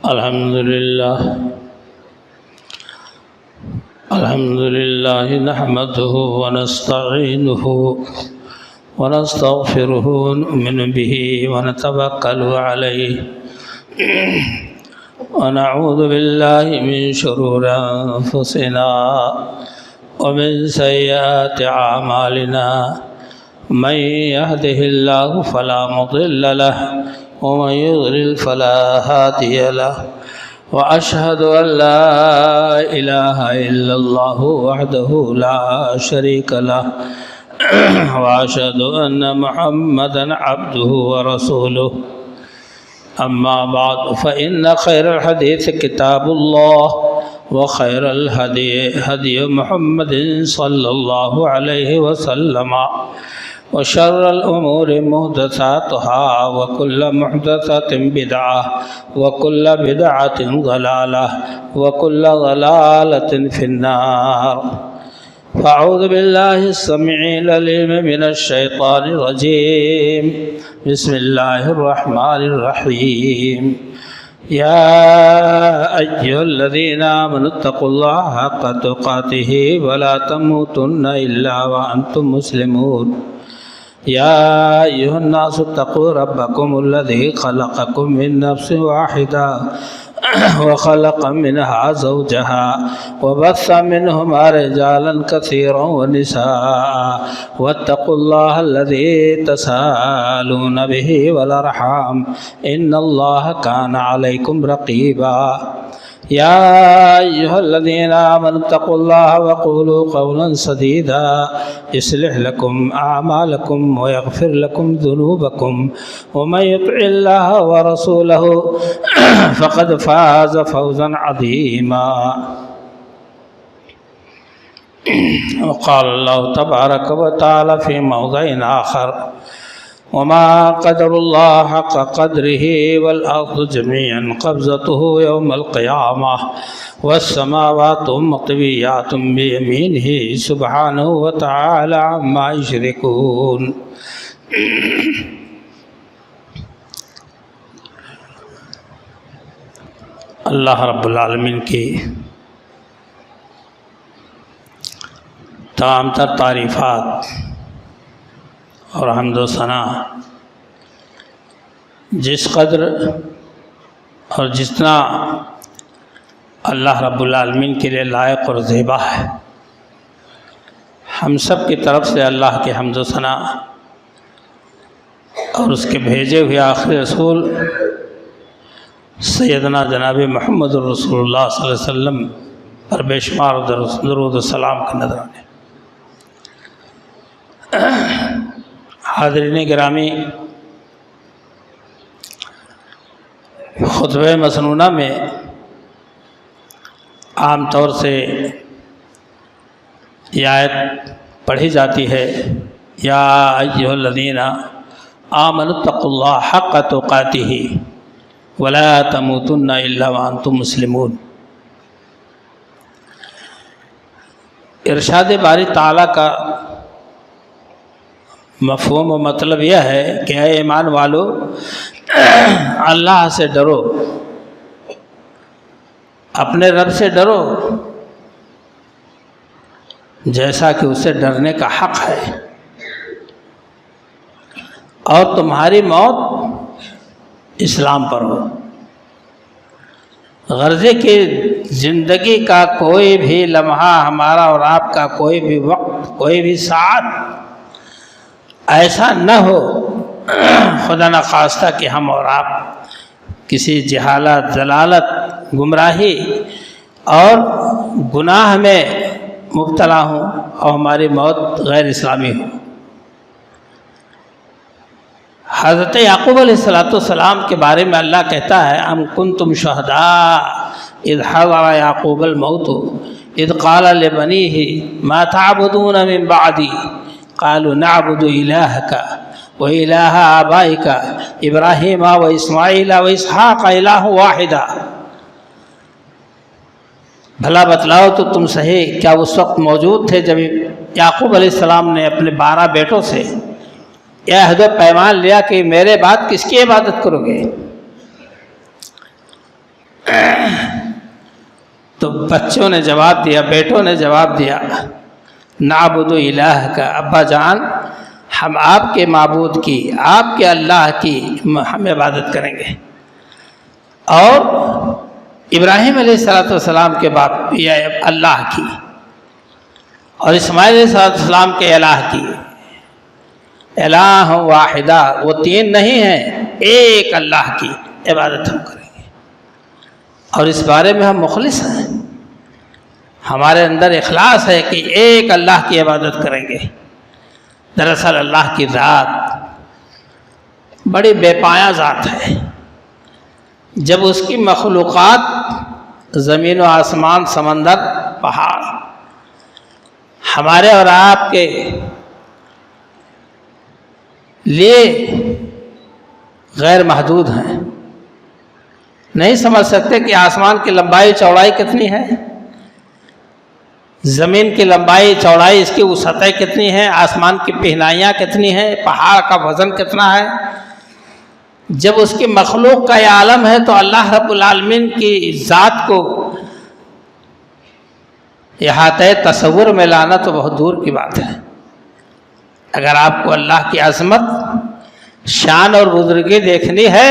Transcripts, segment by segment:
الحمد لله نحمده ونستعينه ونستغفره ونؤمن به ونتوكل عليه ونعوذ بالله من شرور أنفسنا ومن سيئات أعمالنا من يهده الله فلا مضل له ومن يضلل فلا هادي له وأشهد أن لا إله إلا الله وحده لا شريك له وأشهد أن محمدا عبده ورسوله أما بعد فإن خير الحديث كتاب الله وخير الهدي هدي محمد صلى الله عليه وسلم وشر الأمور محدثاتها وكل محدثة بدعة وكل بدعة ضلالة وكل ضلالة في النار فأعوذ بالله السميع العليم من الشيطان الرجيم بسم الله الرحمن الرحيم يا أيها الذين آمنوا اتقوا الله حق تقاته ولا تموتن إلا وأنتم مسلمون يا أيها الناس اتقوا ربكم الذي خلقكم من نفس واحدة وخلق منها زوجها وبث منهما رجالا كثيرا ونساء واتقوا الله الذي تساءلون به والأرحام إن الله كان عليكم رقيبا يا أيها الذين آمنوا اتقوا الله وقولوا قولا سديدا يصلح لكم أعمالكم ويغفر لكم ذنوبكم ومن يطع الله ورسوله فقد فاز فوزا عظيما وقال الله تبارك وتعالى في موضع آخر وما قدر الله حق قدره والأرض جميعا قبضته يوم القيامة والسماوات مطويات بيمينه سبحانه وتعالى عما يشركون اللہ رب العالمین کی تمام تر تعریفات اور حمد و ثنا جس قدر اور جتنا اللہ رب العالمین کے لیے لائق اور زیبا ہے، ہم سب کی طرف سے اللہ کے حمد و ثنا اور اس کے بھیجے ہوئے آخری رسول سیدنا جناب محمد الرسول اللہ صلی اللہ علیہ وسلم پر بے شمار درود و سلام کا نذرانے۔ حاضرین گرامی، خطبہ مسنونہ میں عام طور سے یہ آیت پڑھی جاتی ہے، یا ایھا الذین آمنوا اتقوا اللہ حق تقاتہ ولا تموتن الا وانتم مسلمون۔ ارشاد باری تعالیٰ کا مفہوم و مطلب یہ ہے کہ اے ایمان والو، اللہ سے ڈرو، اپنے رب سے ڈرو جیسا کہ اسے ڈرنے کا حق ہے، اور تمہاری موت اسلام پر ہو۔ غرضے کہ زندگی کا کوئی بھی لمحہ، ہمارا اور آپ کا کوئی بھی وقت، کوئی بھی ساعت ایسا نہ ہو خدا نخواستہ کہ ہم اور آپ کسی جہالت، ضلالت، گمراہی اور گناہ میں مبتلا ہوں اور ہماری موت غیر اسلامی ہو۔ حضرت یعقوب علیہ السلام کے بارے میں اللہ کہتا ہے، ام کنتم شہداء اذ حضر یعقوب الموت اذ قال لبنیہ ما تعبدون من بعدی قالوا نعبد الہک وإلہ آبائک ابراہیم واسماعیل واسحاق الہ واحدا۔ بھلا بتلاؤ تو تم صحیح کیا اس وقت موجود تھے جب یعقوب علیہ السلام نے اپنے 12 بیٹوں سے یہ عہد و پیمان لیا کہ میرے بعد کس کی عبادت کرو گے؟ تو بچوں نے جواب دیا، بیٹوں نے جواب دیا، نعبد الہ کا، ابا جان ہم آپ کے معبود کی، آپ کے اللہ کی ہم عبادت کریں گے، اور ابراہیم علیہ السلام کے باپ یہ اللہ کی، اور اسماعیل علیہ السلام کے الہ کی، الہ واحدہ، وہ تین نہیں ہیں، ایک اللہ کی عبادت ہم کریں گے، اور اس بارے میں ہم مخلص ہیں، ہمارے اندر اخلاص ہے کہ ایک اللہ کی عبادت کریں گے۔ دراصل اللہ کی ذات بڑی بے پایہ ذات ہے، جب اس کی مخلوقات زمین و آسمان، سمندر، پہاڑ ہمارے اور آپ کے لیے غیر محدود ہیں، نہیں سمجھ سکتے کہ آسمان کی لمبائی چوڑائی کتنی ہے، زمین کی لمبائی چوڑائی، اس کی وسعتیں کتنی ہیں، آسمان کی پہنائیاں کتنی ہیں، پہاڑ کا وزن کتنا ہے۔ جب اس کی مخلوق کا یہ عالم ہے تو اللہ رب العالمین کی ذات کو احاطۂ تصور میں لانا تو بہت دور کی بات ہے۔ اگر آپ کو اللہ کی عظمت، شان اور بزرگی دیکھنی ہے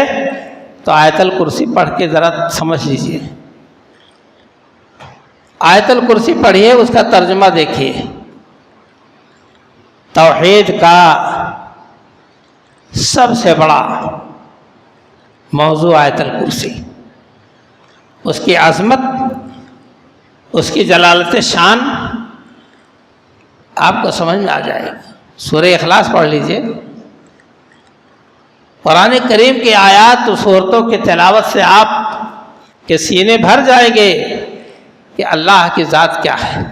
تو آیت الکرسی پڑھ کے ذرا سمجھ لیجئے، آیت الکرسی پڑھیے، اس کا ترجمہ دیکھیے۔ توحید کا سب سے بڑا موضوع آیت الکرسی، اس کی عظمت، اس کی جلالت شان آپ کو سمجھ میں آ جائے گا۔ سورہ اخلاص پڑھ لیجئے، قرآن کریم کی آیات و سورتوں کی تلاوت سے آپ کے سینے بھر جائیں گے کہ اللہ کی ذات کیا ہے۔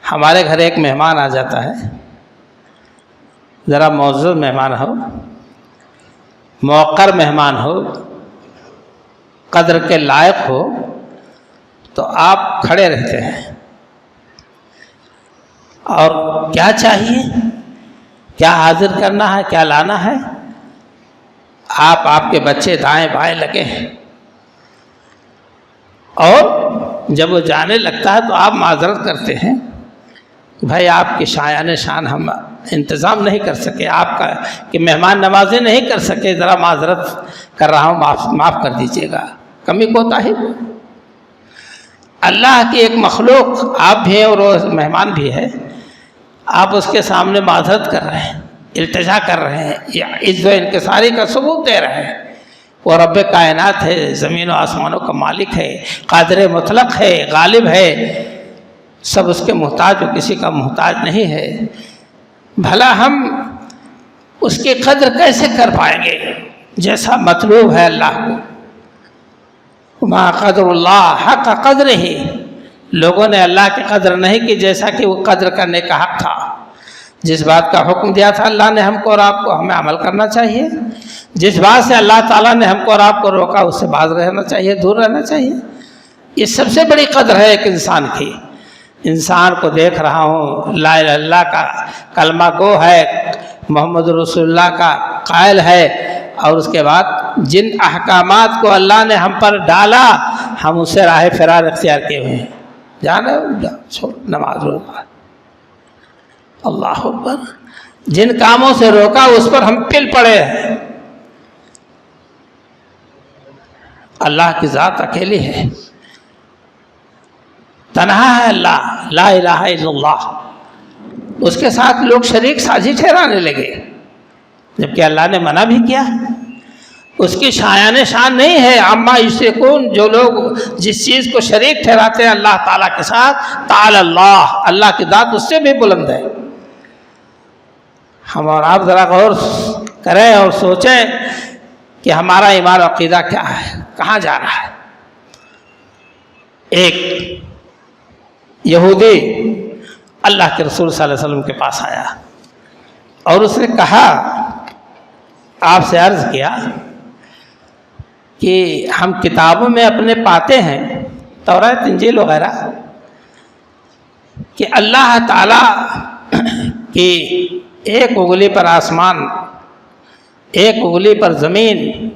ہمارے گھر ایک مہمان آ جاتا ہے، ذرا معزز مہمان ہو، موقر مہمان ہو، قدر کے لائق ہو، تو آپ کھڑے رہتے ہیں، اور کیا چاہیے، کیا حاضر کرنا ہے، کیا لانا ہے، آپ کے بچے دائیں بائیں لگے ہیں، اور جب وہ جانے لگتا ہے تو آپ معذرت کرتے ہیں کہ بھائی آپ کی شایان شان ہم انتظام نہیں کر سکے، آپ کا کہ مہمان نوازی نہیں کر سکے، ذرا معذرت کر رہا ہوں، معاف کر دیجیے گا، کمی کوتاہی۔ اللہ کی ایک مخلوق آپ بھی ہیں اور وہ مہمان بھی ہے، آپ اس کے سامنے معذرت کر رہے ہیں، التجا کر رہے ہیں، یا عز و انکساری کا ثبوت دے رہے ہیں۔ وہ رب کائنات ہے، زمین و آسمانوں کا مالک ہے، قادر مطلق ہے، غالب ہے، سب اس کے محتاج، اور کسی کا محتاج نہیں ہے۔ بھلا ہم اس کی قدر کیسے کر پائیں گے جیسا مطلوب ہے اللہ کو؟ ما قدر اللہ حق قدر ہی، لوگوں نے اللہ کی قدر نہیں کی جیسا کہ وہ قدر کرنے کا حق تھا۔ جس بات کا حکم دیا تھا اللہ نے ہم کو اور آپ کو، ہمیں عمل کرنا چاہیے۔ جس بات سے اللہ تعالیٰ نے ہم کو اور آپ کو روکا، اس سے باز رہنا چاہیے، دور رہنا چاہیے۔ یہ سب سے بڑی قدر ہے ایک انسان کی۔ انسان کو دیکھ رہا ہوں، لا الہ الا اللہ کا کلمہ گو ہے، محمد رسول اللہ کا قائل ہے، اور اس کے بعد جن احکامات کو اللہ نے ہم پر ڈالا ہم اس سے راہ فرار اختیار کیے ہوئے ہیں۔ جانا نماز روزہ، اللہ اکبر، جن کاموں سے روکا اس پر ہم پل پڑے ہیں۔ اللہ کی ذات اکیلی ہے، تنہا ہے اللہ، لا الہ الا اللہ۔ اس کے ساتھ لوگ شریک سازی ٹھہرانے لگے، جبکہ اللہ نے منع بھی کیا۔ اس کی شایان شان نہیں ہے، عما یشرکون، جو لوگ جس چیز کو شریک ٹھہراتے ہیں اللہ تعالیٰ کے ساتھ، تعالی اللہ، اللہ کی ذات اس سے بھی بلند ہے۔ ہم اور آپ ذرا غور کریں اور سوچیں کہ ہمارا ایمان و عقیدہ کیا ہے، کہاں جا رہا ہے۔ ایک یہودی اللہ کے رسول صلی اللہ علیہ وسلم کے پاس آیا اور اس نے کہا، آپ سے عرض کیا کہ ہم کتابوں میں اپنے پاتے ہیں، تورات انجیل وغیرہ، کہ اللہ تعالیٰ کی ایک انگلی پر آسمان، ایک انگلی پر زمین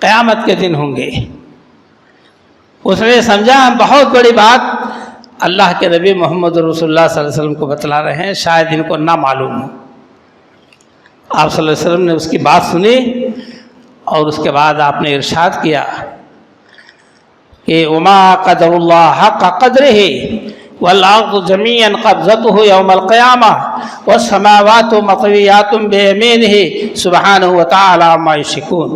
قیامت کے دن ہوں گے، اس نے سمجھا ہم بہت بڑی بات اللہ کے نبی محمد رسول اللہ صلی اللہ علیہ وسلم کو بتلا رہے ہیں، شاید ان کو نہ معلوم ہو۔ آپ صلی اللہ علیہ وسلم نے اس کی بات سنی اور اس کے بعد آپ نے ارشاد کیا کہ وما قدر اللہ حق قدرہ والارض جميعا قبضته يوم القيامة والسماوات مطويات بيمينه سبحانه وتعالى عما يشركون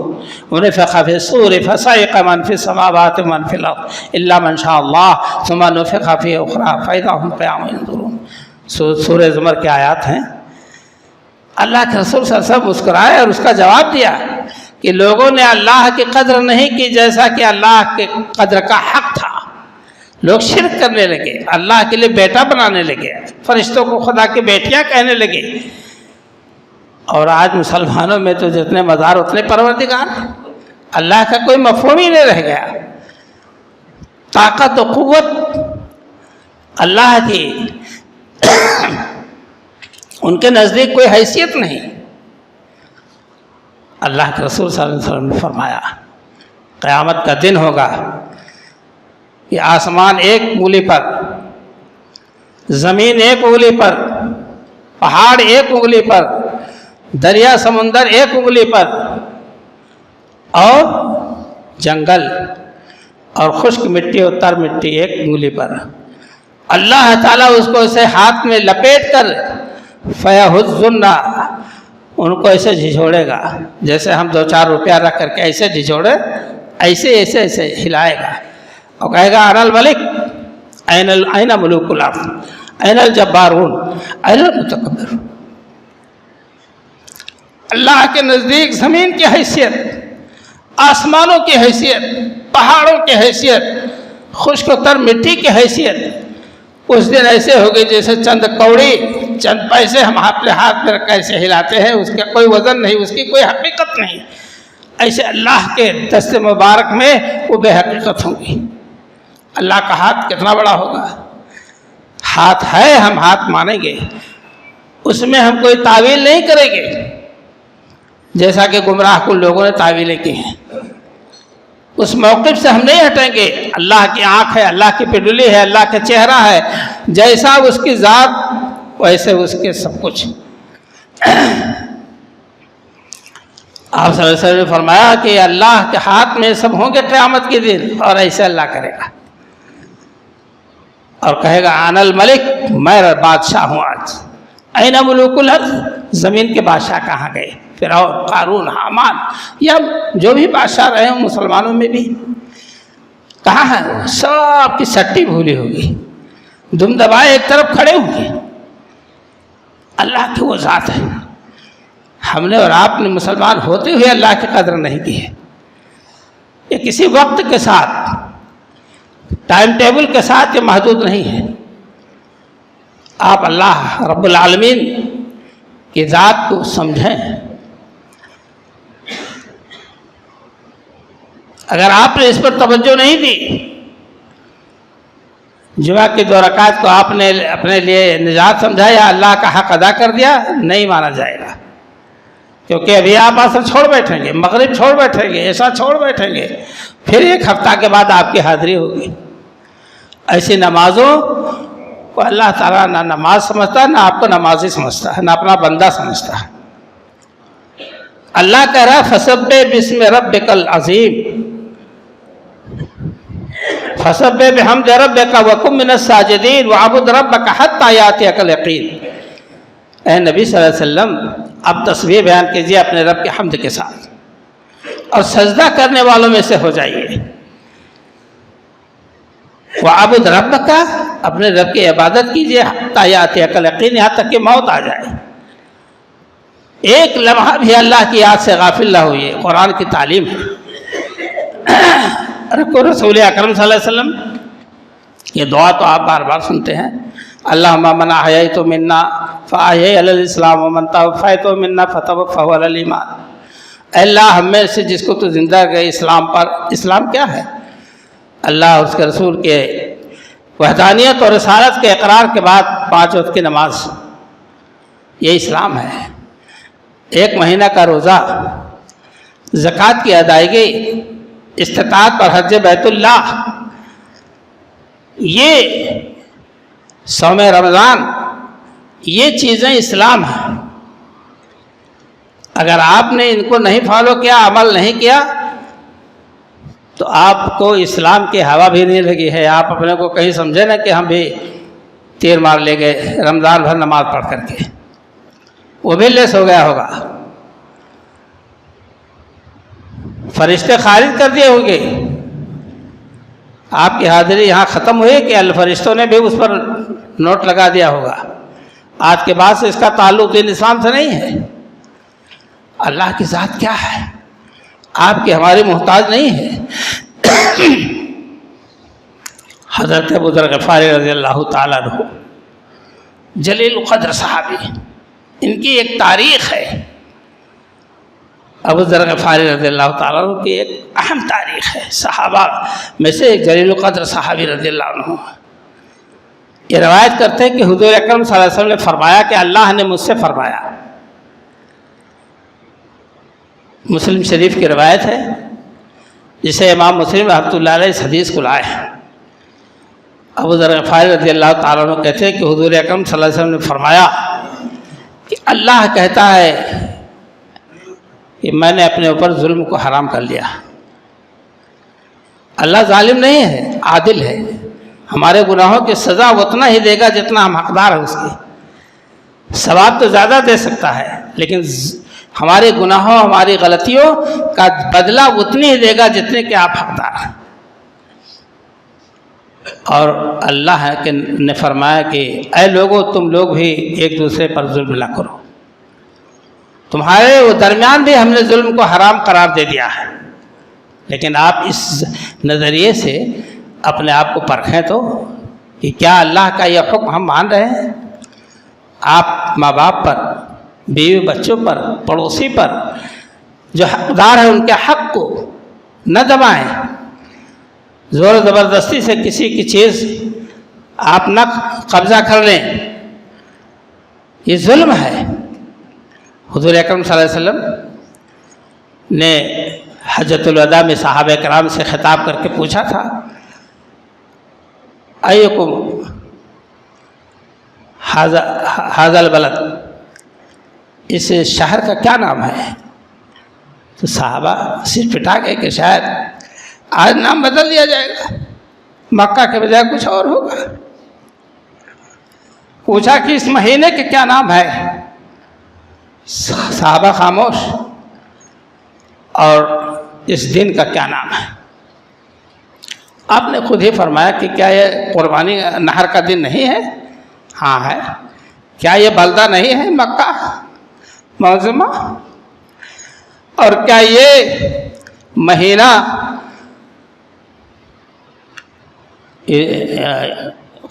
ونفخ في الصور فصعق من في السماوات ومن في الأرض إلا من شاء الله ثم نفخ في أخرى فإذا هم قيام ينظرون۔ سورہ زمر کی آیات ہیں۔ اللہ کے رسول صلی اللہ علیہ وسلم مسکرائے اور اس کا جواب دیا کہ لوگوں نے اللہ کی قدر نہیں کی جیسا کہ اللہ کے قدر کا حق تھا۔ لوگ شرک کرنے لگے، اللہ کے لیے بیٹا بنانے لگے، فرشتوں کو خدا کی بیٹیاں کہنے لگے، اور آج مسلمانوں میں تو جتنے مزار اتنے پروردگار، اللہ کا کوئی مفہوم ہی نہیں رہ گیا۔ طاقت و قوت اللہ کی ان کے نزدیک کوئی حیثیت نہیں۔ اللہ کے رسول صلی اللہ علیہ وسلم نے فرمایا قیامت کا دن ہوگا کہ آسمان ایک انگلی پر، زمین ایک انگلی پر، پہاڑ ایک انگلی پر، دریا سمندر ایک انگلی پر، اور جنگل اور خشک مٹی اور تر مٹی ایک انگلی پر، اللہ تعالیٰ اس کو اسے ہاتھ میں لپیٹ کر فَيَهُزُّنَّ ان کو ایسے جھجھوڑے گا جیسے ہم 2-4 روپیہ رکھ کر کے ایسے جھجھوڑے، ایسے ہلائے گا اور کہے گا انا الملک این ملوک الارض این الجبارون این المتکبرون۔ اللہ کے نزدیک زمین کی حیثیت، آسمانوں کی حیثیت، پہاڑوں کی حیثیت، خشک و تر مٹی کی حیثیت اس دن ایسے ہوگی جیسے چند کوڑی، چند پیسے ہم اپنے ہاتھ میں رکھ ایسے ہلاتے ہیں، اس کا کوئی وزن نہیں، اس کی کوئی حقیقت نہیں، ایسے اللہ کے دست مبارک میں وہ بے حقیقت ہوں گی۔ اللہ کا ہاتھ کتنا بڑا ہوگا؟ ہاتھ ہے، ہم ہاتھ مانیں گے، اس میں ہم کوئی تعویل نہیں کریں گے جیسا کہ گمراہ کن لوگوں نے تعویلیں کی ہیں۔ اس موقف سے ہم نہیں ہٹیں گے۔ اللہ کی آنکھ ہے، اللہ کی پڈلی ہے، اللہ کا چہرہ ہے، جیسا اس کی ذات ویسے اس کے سب کچھ۔ آپ صلی اللہ علیہ وسلم نے فرمایا کہ اللہ کے ہاتھ میں سب ہوں گے قیامت کے دن، اور ایسے اللہ کرے گا اور کہے گا انا الملک، میں بادشاہ ہوں آج۔ این ملوک الارض، زمین کے بادشاہ کہاں گئے؟ فرعون، قارون، حامان، یا جو بھی بادشاہ رہے ہوں مسلمانوں میں بھی، کہاں ہیں؟ سب کی سٹی بھولی ہوگی، دم دبائے ایک طرف کھڑے ہوں گے۔ اللہ کی وہ ذات ہے۔ ہم نے اور آپ نے مسلمان ہوتے ہوئے اللہ کی قدر نہیں کی ہے۔ یہ کسی وقت کے ساتھ، ٹائم ٹیبل کے ساتھ یہ محدود نہیں ہے۔ آپ اللہ رب العالمین کی ذات کو سمجھیں۔ اگر آپ نے اس پر توجہ نہیں دی، جمعہ کی 2 رکعت کو آپ نے اپنے لیے نجات سمجھا یا اللہ کا حق ادا کر دیا، نہیں مانا جائے گا، کیونکہ ابھی آپ عصر چھوڑ بیٹھیں گے، مغرب چھوڑ بیٹھیں گے، عشاء چھوڑ بیٹھیں گے، پھر 1 ہفتہ کے بعد آپ کی حاضری ہوگی۔ ایسی نمازوں کو اللہ تعالیٰ نہ نماز سمجھتا، نہ آپ کو نمازی سمجھتا ہے، نہ اپنا بندہ سمجھتا ہے۔ اللہ کہہ رہا فسبح باسم ربک العظیم، فسبح بحمد ربک وکن من الساجدین وعبد ربک حتی یاتیک الیقین۔ اے نبی صلی اللہ علیہ وسلم، اب تسبیح بیان کیجیے اپنے رب کے حمد کے ساتھ اور سجدہ کرنے والوں میں سے ہو جائیے۔ وعبد ربک، اپنے رب کی عبادت کیجیے حتی یاتیک الیقین، یہاں تک کہ موت آ جائے۔ ایک لمحہ بھی اللہ کی یاد سے غافل نہ ہوئیے، قرآن کی تعلیم ہے۔ رسول اکرم صلی اللہ علیہ وسلم یہ دعا تو آپ بار بار سنتے ہیں، اللہم من احییت منا فاحیہ علی الاسلام ومن توفیت منا فتوفہ علی الایمان۔ اے اللہ، ہم میں سے جس کو تو زندہ گئے اسلام پر۔ اسلام کیا ہے؟ اللہ اور اس کے رسول کے وحدانیت اور رسالت کے اقرار کے بعد 5 وقت کی نماز، یہ اسلام ہے۔ 1 مہینہ کا روزہ، زکوٰۃ کی ادائیگی، استطاعت پر حج بیت اللہ، یہ صوم رمضان یہ چیزیں اسلام ہیں. اگر آپ نے ان کو نہیں فالو کیا، عمل نہیں کیا، تو آپ کو اسلام کی ہوا بھی نہیں لگی ہے. آپ اپنے کو کہیں سمجھے نا کہ ہم بھی تیر مار لے گئے رمضان بھر نماز پڑھ کر کے، وہ بھی لیس ہو گیا ہوگا. فرشتے خارج کر دیے ہوں گے. آپ کی حاضری یہاں ختم ہوئی کہ الفرشتوں نے بھی اس پر نوٹ لگا دیا ہوگا. آج کے بعد سے اس کا تعلق دین اسلام سے نہیں ہے. اللہ کی ذات کیا ہے، آپ کی ہماری محتاج نہیں ہے. حضرت ابو ذر غفاری رضی اللہ تعالیٰ عنہ جلیل القدر صحابی، ان کی ایک تاریخ ہے. ابو ذر غفاری رضی اللہ تعالیٰ عنہ کی ایک اہم تاریخ ہے. صحابہ میں سے ایک جلیل القدر صحابی رضی اللہ عنہ یہ روایت کرتے ہیں کہ حضور اکرم صلی اللہ علیہ وسلم نے فرمایا کہ اللہ نے مجھ سے فرمایا. مسلم شریف کی روایت ہے جسے امام مسلم رحمۃ اللہ علیہ اس حدیث کو لائے ہیں. ابو ذر غفاری رضی اللہ تعالیٰ عنہ کہتے ہیں کہ حضور اکرم صلی اللہ علیہ وسلم نے فرمایا کہ اللہ کہتا ہے کہ میں نے اپنے اوپر ظلم کو حرام کر لیا. اللہ ظالم نہیں ہے، عادل ہے. ہمارے گناہوں کی سزا اتنا ہی دے گا جتنا ہم حقدار ہیں اس کی. ثواب تو زیادہ دے سکتا ہے، لیکن ہمارے گناہوں ہماری غلطیوں کا بدلہ اتنی ہی دے گا جتنے کہ آپ حقدار ہیں. اور اللہ نے فرمایا کہ اے لوگوں تم لوگ بھی ایک دوسرے پر ظلم نہ کرو. تمہارے وہ درمیان بھی ہم نے ظلم کو حرام قرار دے دیا ہے، لیکن آپ اس نظریے سے اپنے آپ کو پرکھیں تو کہ کیا اللہ کا یہ حکم ہم مان رہے ہیں. آپ ماں باپ پر، بیوی بچوں پر، پڑوسی پر جو حقدار ہیں ان کے حق کو نہ دبائیں. زور و زبردستی سے کسی کی چیز آپ نہ قبضہ کر لیں، یہ ظلم ہے. حضور اکرم صلی اللہ علیہ وسلم نے حجۃ الوداع میں صحابہ کرام سے خطاب کر کے پوچھا تھا ایکم ھذا البلد، اس شہر کا کیا نام ہے؟ تو صحابہ سر پٹا گئے کہ شاید آج نام بدل دیا جائے گا، مکہ کے بجائے کچھ اور ہوگا. پوچھا کہ اس مہینے کے کیا نام ہے؟ صحابہ خاموش. اور اس دن کا کیا نام ہے؟ آپ نے خود ہی فرمایا کہ کیا یہ قربانی نہر کا دن نہیں ہے؟ ہاں ہے. کیا یہ بلدہ نہیں ہے مکہ معظمہ؟ اور کیا یہ مہینہ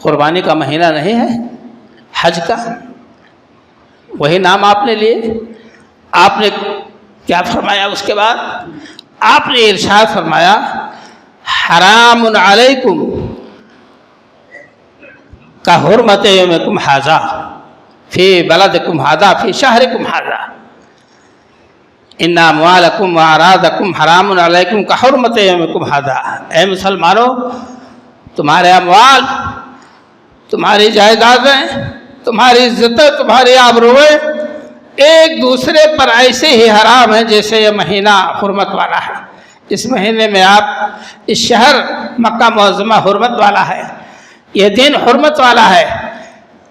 قربانی کا مہینہ نہیں ہے حج کا؟ وہی نام آپ نے لیے. آپ نے کیا فرمایا اس کے بعد؟ آپ نے ارشاد فرمایا حرام علیکم کا حرمت یومکم ھذا فی بلدکم ھذا فی شہرکم ھذا ان اموالکم واعراضکم حرام علیکم کا حرمت یومکم ھذا. اے مسلمانوں، تمہارے اموال، تمہاری جائیدادیں، تمہاری عزتیں، تمہاری آبروئیں ایک دوسرے پر ایسے ہی حرام ہیں جیسے یہ مہینہ حرمت والا ہے. اس مہینے میں آپ، اس شہر مکہ معظمہ حرمت والا ہے، یہ دن حرمت والا ہے،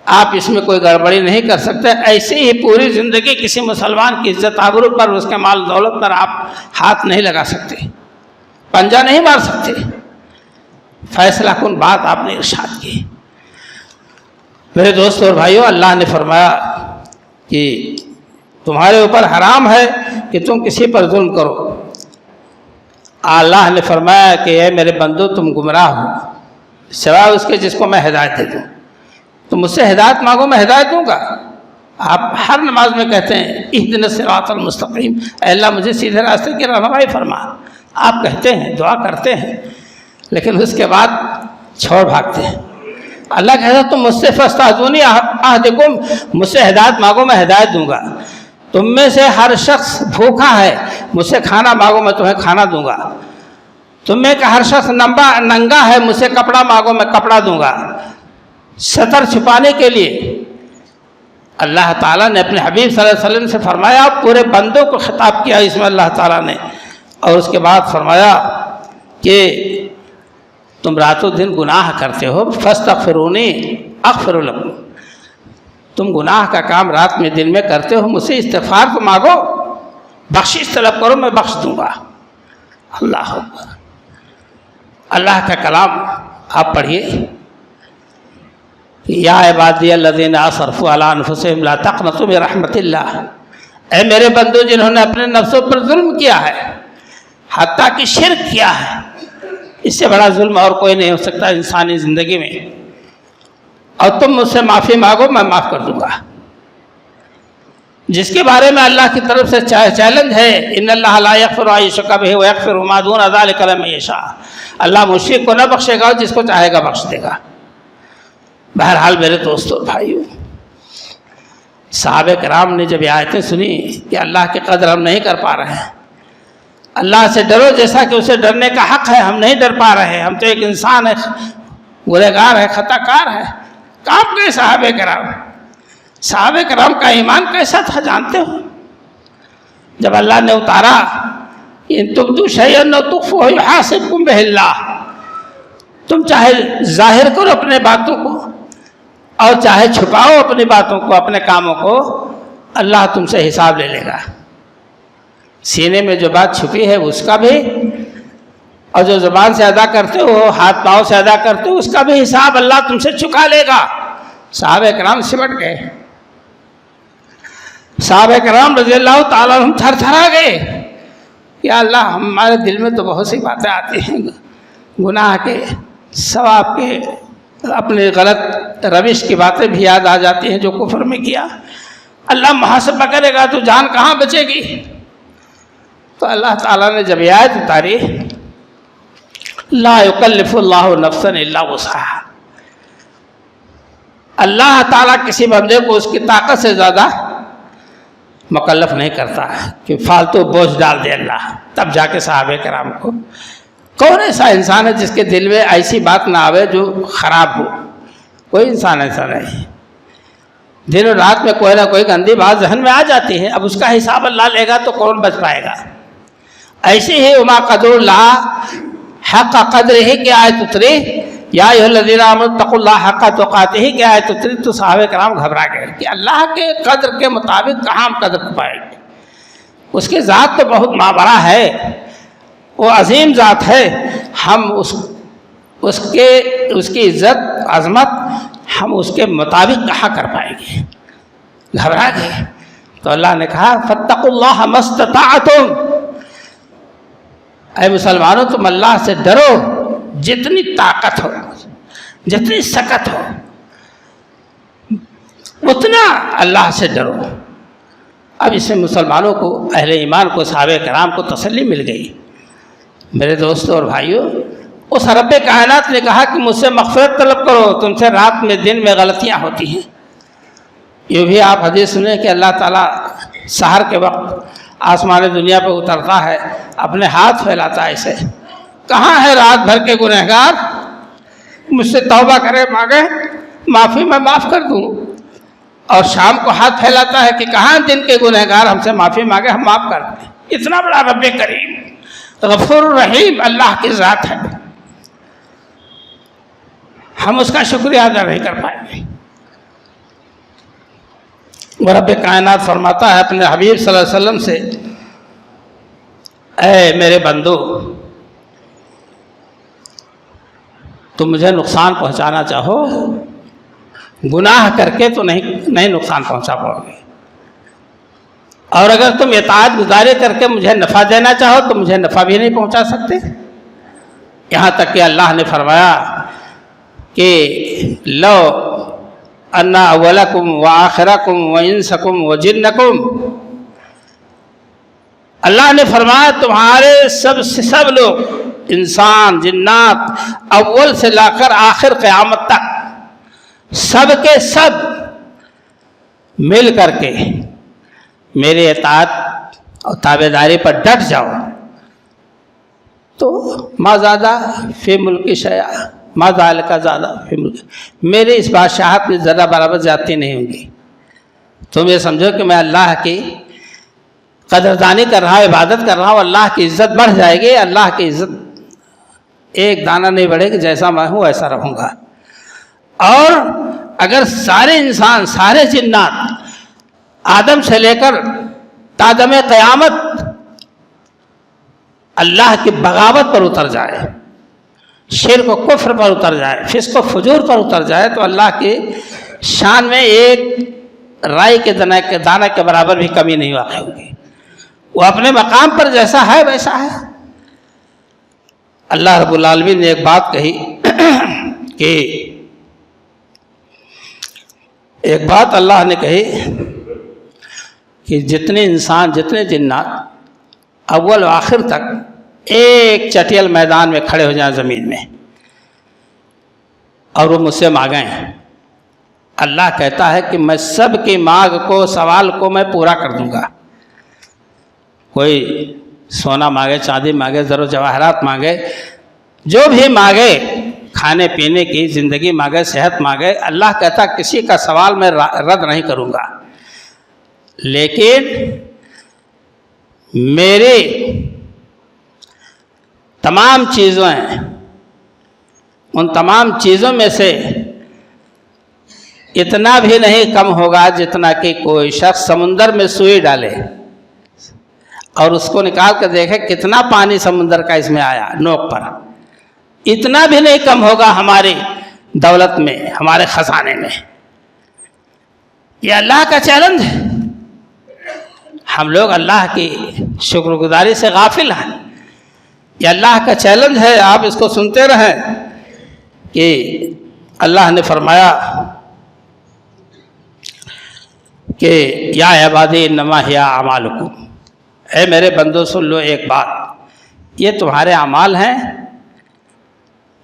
آپ اس میں کوئی گڑبڑی نہیں کر سکتے. ایسی ہی پوری زندگی کسی مسلمان کی عزت آبرو پر، اس کے مال دولت پر آپ ہاتھ نہیں لگا سکتے، پنجہ نہیں مار سکتے. فیصلہ کن بات آپ نے ارشاد کی. میرے دوستوں اور بھائیوں، اللہ نے فرمایا کہ تمہارے اوپر حرام ہے کہ تم کسی پر ظلم کرو. اللہ نے فرمایا کہ اے میرے بندو تم گمراہ ہو سوائے اس کے جس کو میں ہدایت دے دوں. تم مجھ سے ہدایت مانگو، میں ہدایت دوں گا. آپ ہر نماز میں کہتے ہیں اہدنا الصراط المستقیم، اے اللہ مجھے سیدھے راستے کی رہنمائی فرما. آپ کہتے ہیں، دعا کرتے ہیں، لیکن اس کے بعد چھوڑ بھاگتے ہیں. اللہ کہتا ہے تم مجھ سے فاستعذونی اہدکم، مجھ سے ہدایت مانگو میں ہدایت دوں گا. تم میں سے ہر شخص بھوکا ہے، مجھ سے کھانا مانگو میں تمہیں کھانا دوں گا. تم میں کہ ہر شخص ننگا ہے، مجھ سے کپڑا مانگو میں کپڑا دوں گا، ستر چھپانے کے لیے اللہ تعالیٰ نے اپنے حبیب صلی اللہ علیہ وسلم سے فرمایا، پورے بندوں کو خطاب کیا اس میں اللہ تعالیٰ نے، اور اس کے بعد فرمایا کہ تم رات و دن گناہ کرتے ہو، فاستغفرونی اغفر لکم، تم گناہ کا کام رات میں دن میں کرتے ہو، مجھ سے استغفار کو مانگو، بخشش طلب کرو، میں بخش دوں گا۔ اللہ اکبر، اللہ کا کلام آپ پڑھیے، یا عبادی الذین اسرفوا علی انفسہم لا تقنطوا من رحمت اللہ، اے میرے بندو جنہوں نے اپنے نفسوں پر ظلم کیا ہے، حتیٰ کہ شرک کیا ہے، اس سے بڑا ظلم اور کوئی نہیں ہو سکتا انسانی زندگی میں، اور تم مجھ سے معافی مانگو میں معاف کر دوں گا۔ جس کے بارے میں اللہ کی طرف سے چیلنج ہے، ان اللہ لا یغفر ان یشرک بہ ویغفر ما دون ذلک لمن یشاء، اللہ مشرک کو نہ بخشے گا، جس کو چاہے گا بخش دے گا۔ بہرحال میرے دوستوں اور بھائیوں، صحابہ کرام نے جب یہ آیتیں سنی کہ اللہ کی قدر ہم نہیں کر پا رہے ہیں، اللہ سے ڈرو جیسا کہ اسے ڈرنے کا حق ہے، ہم نہیں ڈر پا رہے ہیں، ہم تو ایک انسان ہے، گنہگار ہے، خطا کار ہے، کام گئے صحابہ کرام۔ صحابہ کرام کا ایمان کیسا تھا جانتے ہو؟ جب اللہ نے اتارا ان تبدوا شیئا او تخفوہ یحاسبکم بہ اللہ، تم چاہے ظاہر کرو اپنے باتوں کو اور چاہے چھپاؤ اپنی باتوں کو، اپنے کاموں کو، اللہ تم سے حساب لے لے گا۔ سینے میں جو بات چھپی ہے اس کا بھی، اور جو زبان سے ادا کرتے ہو، ہاتھ پاؤں سے ادا کرتے ہو، اس کا بھی حساب اللہ تم سے چکا لے گا۔ صحابہ کرام سمٹ گئے، صحابہ کرام رضی اللہ تعالیٰ عنہم تھر تھرا گئے، یا اللہ ہمارے دل میں تو بہت سی باتیں آتی ہیں، گناہ کے، ثواب کے، اپنے غلط روش کی باتیں بھی یاد آ جاتی ہیں جو کفر میں کیا، اللہ محاسبہ کرے گا تو جان کہاں بچے گی؟ تو اللہ تعالیٰ نے جب یہ آیت اتاری، لا یکلف اللہ نفسا الا وسعہا، اللہ تعالیٰ کسی بندے کو اس کی طاقت سے زیادہ مکلف نہیں کرتا کہ فالتو بوجھ ڈال دے اللہ۔ تب جا کے صحابہ کرام کو، کون ایسا انسان ہے جس کے دل میں ایسی بات نہ آوے جو خراب ہو؟ کوئی انسان ایسا نہیں، دن اور رات میں کوئی نہ کوئی گندی بات ذہن میں آ جاتی ہے، اب اس کا حساب اللہ لے گا تو کون بچ پائے گا؟ ایسے ہی وما قدر اللہ حق قدر ہی کی آیت اتری، یا ایھا الذین آمنوا اتقوا اللہ حق تقاتہ کی آیت اتری، تو صحابہ کرام گھبرا گئے کہ اللہ کے قدر کے مطابق کہاں ہم قدر پائیں گے؟ اس کی ذات تو بہت مابرا ہے، وہ عظیم ذات ہے، ہم اس کی عزت عظمت ہم اس کے مطابق کہاں کر پائیں گے؟ گھبرا گئے۔ تو اللہ نے کہا فاتقوا اللہ ما استطعتم، اے مسلمانوں تم اللہ سے ڈرو جتنی طاقت ہو، جتنی سکت ہو، اتنا اللہ سے ڈرو۔ اب اس میں مسلمانوں کو، اہل ایمان کو، صحابہ کرام کو تسلی مل گئی۔ میرے دوستوں اور بھائیوں، اس رب کائنات نے کہا کہ مجھ سے مغفرت طلب کرو، تم سے رات میں دن میں غلطیاں ہوتی ہیں۔ یہ بھی آپ حدیث سنیں کہ اللہ تعالیٰ سحر کے وقت آسمان دنیا پہ اترتا ہے، اپنے ہاتھ پھیلاتا ہے ایسے، کہاں ہے رات بھر کے گنہگار؟ مجھ سے توبہ کرے، مانگے معافی، میں معاف کر دوں۔ اور شام کو ہاتھ پھیلاتا ہے کہ کہاں دن کے گنہگار ہم سے معافی مانگے، ہم معاف کر دیں۔ اتنا بڑا رب کریم غفور رحیم اللہ کی ذات ہے، ہم اس کا شکریہ ادا نہیں کر پائیں گے۔ وہ رب کائنات فرماتا ہے اپنے حبیب صلی اللہ علیہ وسلم سے، اے میرے بندو، تم مجھے نقصان پہنچانا چاہو، گناہ کر کے تو نہیں نقصان پہنچا پاؤ گے، اور اگر تم اطاعت گزاری کر کے مجھے نفع دینا چاہو تو مجھے نفع بھی نہیں پہنچا سکتے۔ یہاں تک کہ اللہ نے فرمایا کہ لو ان اولکم وآخرکم وانسکم وجنکم، اللہ نے فرمایا تمہارے سب لوگ، انسان جنات، اول سے لا کر آخر قیامت تک، سب کے سب مل کر کے میرے اطاعت اور تابعداری پر ڈٹ جاؤ تو ما زیادہ فی ملک شیء ما ذالک زیادہ فی ملک، میری اس بادشاہت میں ذرہ برابر زیادتی نہیں ہوگی۔ تم یہ سمجھو کہ میں اللہ کی قدردانی کر رہا ہوں، عبادت کر رہا ہوں، اللہ کی عزت بڑھ جائے گی۔ اللہ کی عزت ایک دانہ نہیں بڑھے گی، جیسا میں ہوں ایسا رہوں گا۔ اور اگر سارے انسان، سارے جنات، آدم سے لے کر تادم قیامت اللہ کی بغاوت پر اتر جائے، شرک و کفر پر اتر جائے، فسق و فجور پر اتر جائے، تو اللہ کی شان میں ایک رائی کے دانے کے برابر بھی کمی نہیں واقع ہوگی۔ وہ اپنے مقام پر جیسا ہے ویسا ہے۔ اللہ رب العالمین نے ایک بات کہی کہ ایک بات اللہ نے کہی کہ جتنے انسان، جتنے جنات اول و آخر تک ایک چٹیل میدان میں کھڑے ہو جائیں زمین میں اور وہ مجھ سے مانگیں، اللہ کہتا ہے کہ میں سب کی مانگ کو، سوال کو میں پورا کر دوں گا۔ کوئی سونا مانگے، چاندی مانگے، زر و جواہرات مانگے، جو بھی مانگے، کھانے پینے کی زندگی مانگے، صحت مانگے، اللہ کہتا کسی کا سوال میں رد نہیں کروں گا، لیکن میری تمام چیزوں ہیں، ان تمام چیزوں میں سے اتنا بھی نہیں کم ہوگا جتنا کہ کوئی شخص سمندر میں سوئی ڈالے اور اس کو نکال کر دیکھے کتنا پانی سمندر کا اس میں آیا نوک پر، اتنا بھی نہیں کم ہوگا ہماری دولت میں، ہمارے خزانے میں۔ یہ اللہ کا چیلنج ہے۔ ہم لوگ اللہ کی شکر گزاری سے غافل ہیں۔ یہ اللہ کا چیلنج ہے، آپ اس کو سنتے رہیں کہ اللہ نے فرمایا کہ یا عبادی انما ہی اعمالکم، اے میرے بندو سن لو ایک بات، یہ تمہارے اعمال ہیں،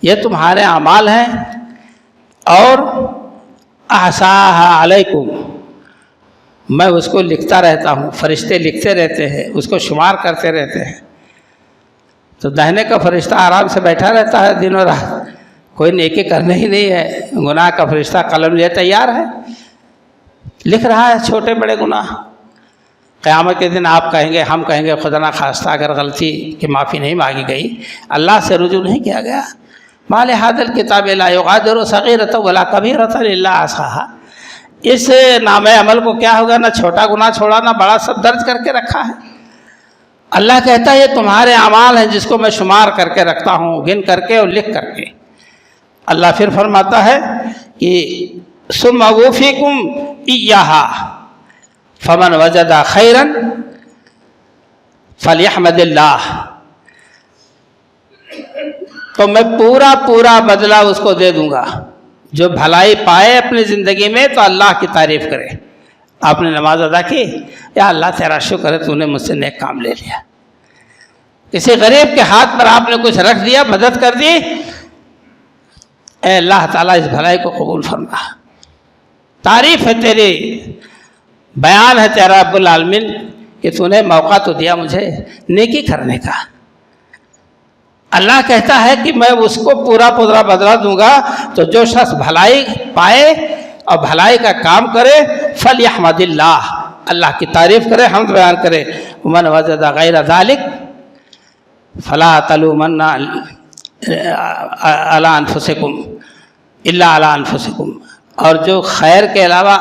یہ تمہارے اعمال ہیں، اور احصاها علیکم، میں اس کو لکھتا رہتا ہوں، فرشتے لکھتے رہتے ہیں، اس کو شمار کرتے رہتے ہیں۔ تو دہنے کا فرشتہ آرام سے بیٹھا رہتا ہے دن و رات، کوئی نیکی کرنے ہی نہیں ہے، گناہ کا فرشتہ قلم لیے تیار ہے، لکھ رہا ہے چھوٹے بڑے گناہ۔ قیامت کے دن آپ کہیں گے، ہم کہیں گے خدا نخواستہ اگر غلطی کی معافی نہیں مانگی گئی، اللہ سے رجوع نہیں کیا گیا، ما لہذا الکتاب لا یغادر صغیرۃ ولا کبیرۃ الا احصاها، اس نامہ عمل کو کیا ہوگا، نہ چھوٹا گناہ چھوڑا نہ بڑا، سب درج کر کے رکھا ہے۔ اللہ کہتا ہے یہ تمہارے اعمال ہیں جس کو میں شمار کر کے رکھتا ہوں، گن کر کے اور لکھ کر کے۔ اللہ پھر فرماتا ہے کہ ثم اوفیکم ایہا فمن وجد خیرا فلیحمد اللہ، تو میں پورا بدلہ اس کو دے دوں گا، جو بھلائی پائے اپنی زندگی میں تو اللہ کی تعریف کرے۔ آپ نے نماز ادا کی، یا اللہ تیرا شکر ہے تو نے مجھ سے نیک کام لے لیا۔ کسی غریب کے ہاتھ پر آپ نے کچھ رکھ دیا، مدد کر دی، اے اللہ تعالیٰ اس بھلائی کو قبول فرما، تعریف ہے تیری، بیان ہے تیرا رب العالمین کہ تو نے موقع تو دیا مجھے نیکی کرنے کا۔ اللہ کہتا ہے کہ میں اس کو پورا بدلہ دوں گا، تو جو شخص بھلائی پائے اور بھلائی کا کام کرے فلیحمد اللہ، اللہ کی تعریف کرے، حمد بیان کرے۔ ومن وجد غیر ذلک فلا تلومن علی انفسکم الا علی انفسکم، اور جو خیر کے علاوہ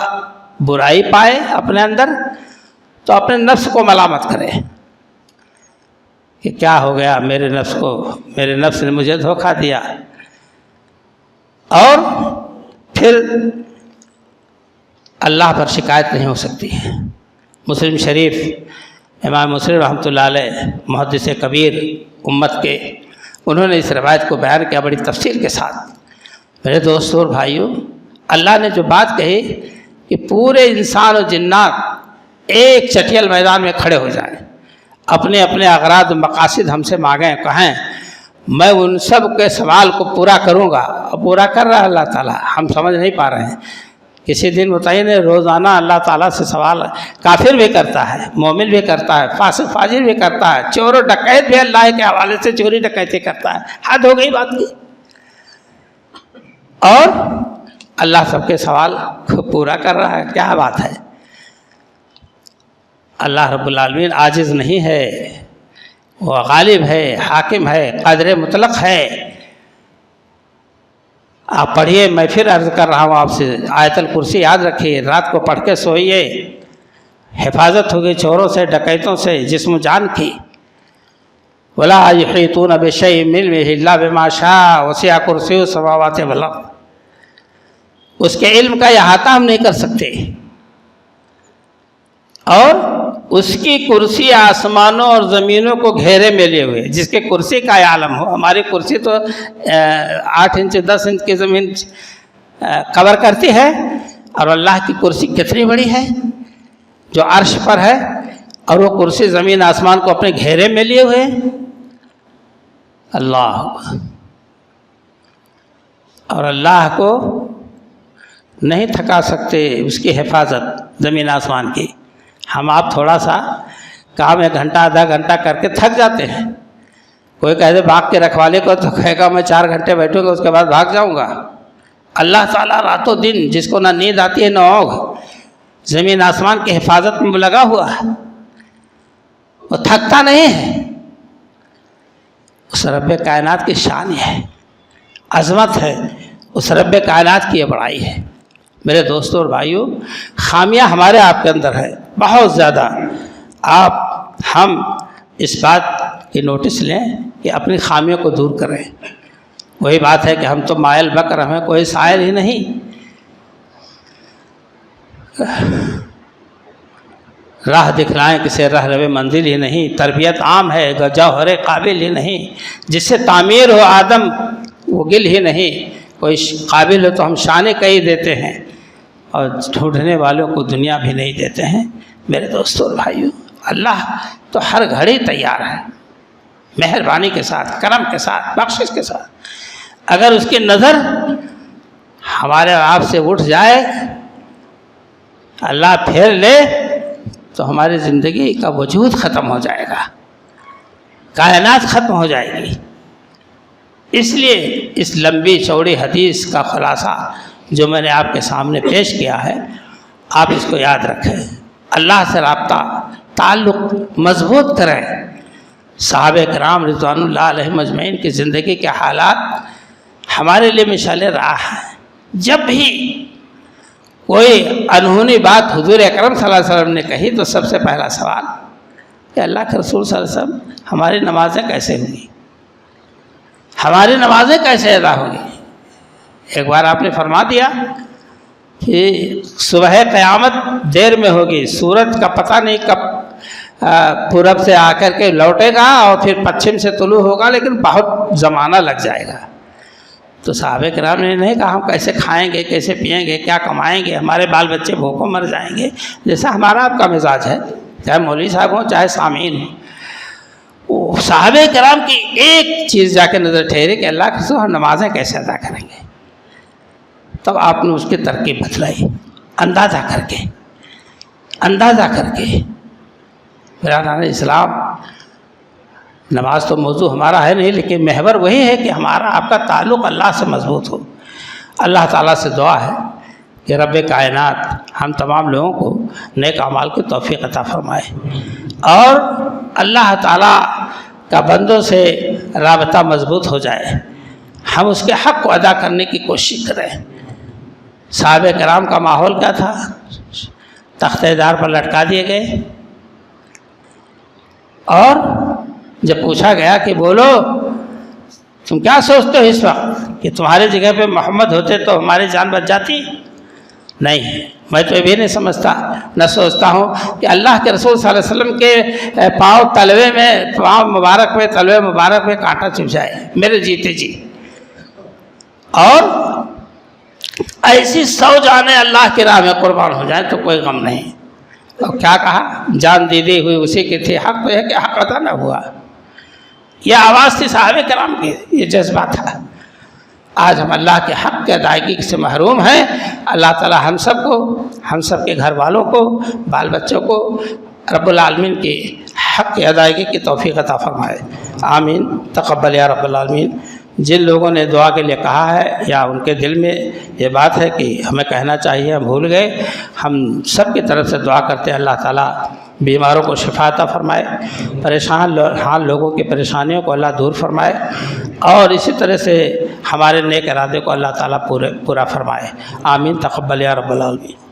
برائی پائے اپنے اندر تو اپنے نفس کو ملامت کرے کہ کیا ہو گیا میرے نفس کو، میرے نفس نے مجھے دھوکہ دیا۔ اور پھر اللہ پر شکایت نہیں ہو سکتی۔ مسلم شریف، امام مسلم رحمۃ اللہ علیہ، محدث کبیر امت کے، انہوں نے اس روایت کو بیان کیا بڑی تفصیل کے ساتھ۔ میرے دوستوں اور بھائیوں، اللہ نے جو بات کہی کہ پورے انسان و جنات ایک چٹیل میدان میں کھڑے ہو جائیں، اپنے اپنے اغراض و مقاصد ہم سے مانگیں، کہیں، میں ان سب کے سوال کو پورا کروں گا، اور پورا کر رہا ہے اللہ تعالیٰ، ہم سمجھ نہیں پا رہے ہیں، کسی دن متعین روزانہ اللہ تعالیٰ سے سوال کافر بھی کرتا ہے، مومن بھی کرتا ہے، فاسق فاجر بھی کرتا ہے، چور و ڈکیت بھی اللہ کے حوالے سے چوری ڈکیتی کرتا ہے. حد ہو گئی بات کی. اور اللہ سب کے سوال کو پورا کر رہا ہے. کیا بات ہے. اللہ رب العالمین عاجز نہیں ہے، وہ غالب ہے، حاکم ہے، قادر مطلق ہے. آپ پڑھیے، میں پھر عرض کر رہا ہوں آپ سے، آیت الکرسی یاد رکھیے، رات کو پڑھ کے سوئیے، حفاظت ہوگی چوروں سے، ڈکیتوں سے، جسم و جان کی. وَلَا يُحِيطُونَ بِشَيْءٍ مِّنْ عِلْمِهِ إِلَّا بِمَا شَاءَ وَسِعَ كُرْسِيُّهُ السَّمَاوَاتِ وَالْأَرْضَ. اس کے علم کا احاطہ ہم نہیں کر سکتے، اور اس کی کرسی آسمانوں اور زمینوں کو گھیرے میں لیے ہوئے. جس کے کرسی کا عالم ہو. ہماری کرسی تو 8 انچ 10 انچ کی زمین کور کرتی ہے، اور اللہ کی کرسی کتنی بڑی ہے جو عرش پر ہے، اور وہ کرسی زمین آسمان کو اپنے گھیرے میں لیے ہوئے. اللہ، اور اللہ کو نہیں تھکا سکتے اس کی حفاظت زمین آسمان کی. ہم آپ تھوڑا سا کام 1 گھنٹہ آدھا گھنٹہ کر کے تھک جاتے ہیں. کوئی کہہ دے بھاگ کے رکھوالے کو، تو کہے گا میں 4 گھنٹے بیٹھوں گا اس کے بعد بھاگ جاؤں گا. اللہ تعالیٰ راتوں دن جس کو نہ نیند آتی ہے نہ اونگ، زمین آسمان کی حفاظت میں لگا ہوا ہے، وہ تھکتا نہیں ہے. اس رب کائنات کی شان ہے، عظمت ہے، اس رب کائنات کی یہ بڑائی ہے. میرے دوستوں اور بھائیوں، خامیاں ہمارے آپ کے اندر ہے بہت زیادہ. ہم اس بات کی نوٹس لیں کہ اپنی خامیوں کو دور کریں. وہی بات ہے کہ ہم تو مائل بکر، ہمیں کوئی سائل ہی نہیں. راہ دکھلائیں کسے رہ روے منزل ہی نہیں. تربیت عام ہے جوہر قابل ہی نہیں. جس سے تعمیر ہو آدم وہ گل ہی نہیں. کوئی قابل ہو تو ہم شانے کہی دیتے ہیں، اور ڈھونڈنے والوں کو دنیا بھی نہیں دیتے ہیں. میرے دوستوں اور بھائیوں، اللہ تو ہر گھڑی تیار ہے، مہربانی کے ساتھ، کرم کے ساتھ، بخشش کے ساتھ. اگر اس کی نظر ہمارے آپ سے اٹھ جائے، اللہ پھیر لے، تو ہماری زندگی کا وجود ختم ہو جائے گا، کائنات ختم ہو جائے گی. اس لیے اس لمبی چوڑی حدیث کا خلاصہ جو میں نے آپ کے سامنے پیش کیا ہے، آپ اس کو یاد رکھیں. اللہ سے رابطہ، تعلق مضبوط کریں. صحابہ کرام رضوان اللہ علیہم اجمعین کی زندگی کے حالات ہمارے لیے مثال راہ ہیں. جب بھی کوئی انہونی بات حضور اکرم صلی اللہ علیہ وسلم نے کہی تو سب سے پہلا سوال کہ اللہ کے رسول صلی اللہ علیہ وسلم ہماری نمازیں کیسے ہوں گی، ہماری نمازیں کیسے ادا ہوں گی. ایک بار آپ نے فرما دیا کہ صبح قیامت دیر میں ہوگی، سورج کا پتہ نہیں کب پورب سے آ کر کے لوٹے گا اور پھر پچھم سے طلوع ہوگا، لیکن بہت زمانہ لگ جائے گا. تو صحابہ کرام نے نہیں کہا ہم کیسے کھائیں گے، کیسے پئیں گے، کیا کمائیں گے، ہمارے بال بچے بھوکوں مر جائیں گے. جیسا ہمارا آپ کا مزاج ہے، چاہے مولوی صاحب ہوں چاہے سامعین ہوں. صحابہ کرام کی ایک چیز جا کے نظر ٹھہرے کہ اللہ کے رسول ہم نمازیں کیسے ادا کریں گے. تب آپ نے اس کی ترکیب بتلائی، اندازہ کر کے. برادران اسلام، نماز تو موضوع ہمارا ہے نہیں، لیکن محور وہی ہے کہ ہمارا آپ کا تعلق اللہ سے مضبوط ہو. اللہ تعالیٰ سے دعا ہے کہ رب کائنات ہم تمام لوگوں کو نیک اعمال کی توفیق عطا فرمائے، اور اللہ تعالیٰ کا بندوں سے رابطہ مضبوط ہو جائے. ہم اس کے حق کو ادا کرنے کی کوشش کریں. صحابہ کرام کا ماحول کیا تھا؟ تختہ دار پر لٹکا دیے گئے، اور جب پوچھا گیا کہ بولو تم کیا سوچتے ہو اس وقت کہ تمہاری جگہ پہ محمد ہوتے تو ہماری جان بچ جاتی؟ نہیں، میں تو یہ بھی نہیں سمجھتا، نہ سوچتا ہوں کہ اللہ کے رسول صلی اللہ علیہ وسلم کے پاؤں مبارک میں کانٹا چبھ جائے میرے جیتے جی. اور ایسی 100 جانیں اللہ کی راہ میں قربان ہو جائیں تو کوئی غم نہیں. اور کیا کہا؟ جان دی ہوئی اسی کی تھی، حق تو ہے کہ حق ادا نہ ہوا. یہ آواز تھی صحابہ کرام کی، یہ جذبہ تھا. آج ہم اللہ کے حق کے ادائیگی سے محروم ہیں۔ اللہ تعالی ہم سب کو، ہم سب کے گھر والوں کو، بال بچوں کو رب العالمین کی حق کی ادائیگی کی توفیق عطا فرمائے۔ آمین، تقبل یا رب العالمین۔ جن لوگوں نے دعا کے لیے کہا ہے یا ان کے دل میں یہ بات ہے کہ ہمیں کہنا چاہیے، ہم بھول گئے، ہم سب کی طرف سے دعا کرتے ہیں اللہ تعالیٰ بیماروں کو شفا عطا فرمائے، پریشان حال لوگوں کی پریشانیوں کو اللہ دور فرمائے، اور اسی طرح سے ہمارے نیک ارادے کو اللہ تعالیٰ پورا فرمائے۔ آمین، تقبل یا رب العالمین۔